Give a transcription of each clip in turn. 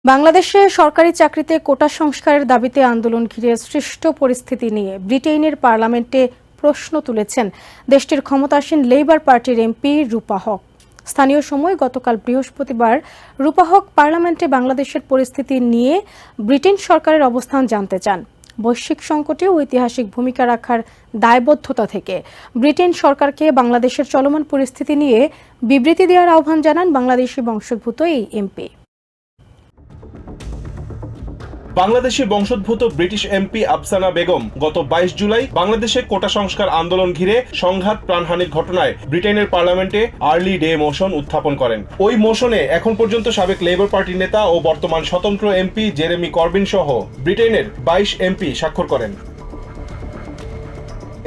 বাংলাদেশে সরকারি চাকরিতে কোটা সংস্কারের দাবিতে আন্দোলন ঘিরে সৃষ্ট পরিস্থিতি নিয়ে ব্রিটেনের পার্লামেন্টে প্রশ্ন তুলেছেন দেশটির ক্ষমতাসীন লেবার পার্টির এমপি রূপা হক। স্থানীয় সময় গতকাল বৃহস্পতিবার রূপা হক পার্লামেন্টে বাংলাদেশের পরিস্থিতি নিয়ে ব্রিটেন সরকারের অবস্থান জানতে চান। বৈশ্বিক সংকটে ঐতিহাসিক ভূমিকা রাখার দায়বদ্ধতা থেকে ব্রিটেন সরকারকে বাংলাদেশের চলমান পরিস্থিতি নিয়ে বিবৃতি দেওয়ার আহ্বান জানান বাংলাদেশি বংশোদ্ভূত এই এমপি। বাংলাদেশি বংশোদ্ভূত ব্রিটিশ এমপি আফসানা বেগম গত 22 জুলাই বাংলাদেশে কোটা সংস্কার আন্দোলন ঘিরে সংঘাত প্রাণহানির ঘটনায় ব্রিটেনের পার্লামেন্টে আর্লি ডে মোশন উত্থাপন করেন। ওই মোশনে এখন পর্যন্ত সাবেক লেবার পার্টির নেতা ও বর্তমান স্বতন্ত্র এমপি জেরেমি করবিন সহ ব্রিটেনের 22 এমপি স্বাক্ষর করেন।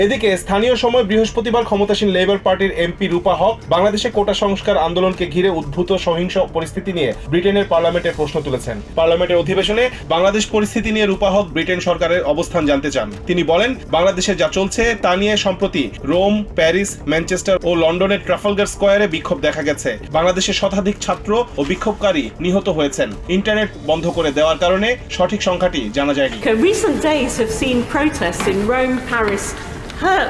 এদিকে স্থানীয় সময় বৃহস্পতিবার ক্ষমতাসীন লেবার পার্টির এমপি রূপা হক বাংলাদেশে কোটা সংস্কার আন্দোলনকে ঘিরে উদ্ভূত সহিংস পরিস্থিতি নিয়ে ব্রিটেনের পার্লামেন্টে প্রশ্ন তুলেছেন। পার্লামেন্টের অধিবেশনে বাংলাদেশ পরিস্থিতি নিয়ে রূপা হক ব্রিটেন সরকারের অবস্থান জানতে চান। তিনি বলেন, বাংলাদেশে যা চলছে তা নিয়ে সম্প্রতি রোম, প্যারিস, ম্যানচেস্টার ও লন্ডনের ট্রাফালগার স্কয়ারে বিক্ষোভ দেখা গেছে। বাংলাদেশে শতাধিক ছাত্র ও বিক্ষোভকারী নিহত হয়েছেন। ইন্টারনেট বন্ধ করে দেওয়ার কারণে সঠিক সংখ্যাটি জানা যায়নি। Recent days have seen protests in Rome, Paris,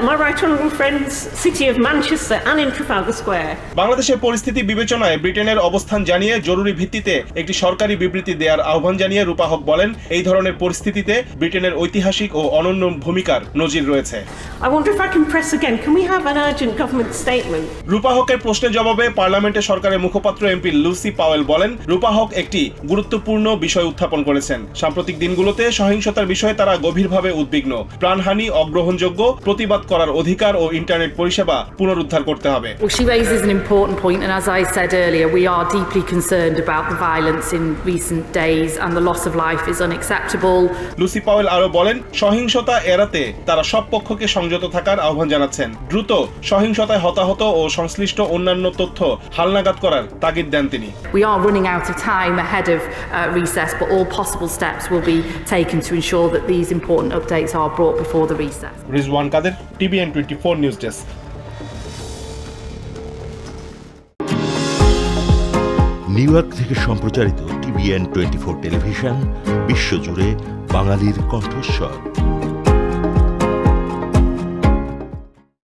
my right honourable friends, city of Manchester and in Trafalgar Square. বাংলাদেশের পরিস্থিতি বিবেচনায় ব্রিটেনের অবস্থান জানিয়ে জরুরি ভিত্তিতে একটি সরকারি বিবৃতি দেওয়ার আহ্বান জানিয়ে রূপা হক বলেন, এই ধরনের পরিস্থিতিতে ব্রিটেনের ঐতিহাসিক ও অনন্য ভূমিকার নজির রয়েছে। I wonder if I can press again. Can we have an urgent government statement? রূপা হকের প্রশ্নের জবাবে পার্লামেন্টে সরকারের মুখপাত্র এমপি লুসি পাওয়েল বলেন, রূপা হক একটি গুরুত্বপূর্ণ বিষয় উত্থাপন করেছেন। সাম্প্রতিক দিনগুলোতে সহিংসতার বিষয়ে তারা গভীরভাবে উদ্বিগ্ন। প্রাণহানি অগ্রহণযোগ্য, প্রতিবাদ করার অধিকার ও ইন্টারনেট পরিষেবা পুনরুদ্ধার করতে হবে। Well, she raises an important point, and as I said earlier, we are deeply concerned about the violence in recent days, and the loss of life is unacceptable. Lucy Powell আরো বলেন, সহিংসতা এড়াতে তারা সব পক্ষকে সংযত থাকার আহ্বান জানাচ্ছেন। দ্রুত সহিংসতায় হতাহত ও সংশ্লিষ্ট অন্যান্য তথ্য হালনাগাদ করার তাগিদ দেন তিনি। We are running out of time ahead of recess, but all possible steps will be taken to ensure that these important updates are brought before the recess. Rizwan Kader, TVN 24 news desk. New York থেকে সম্প্রচারিত TVN 24 television বিশ্বজুড়ে বাঙালির কণ্ঠস্বর।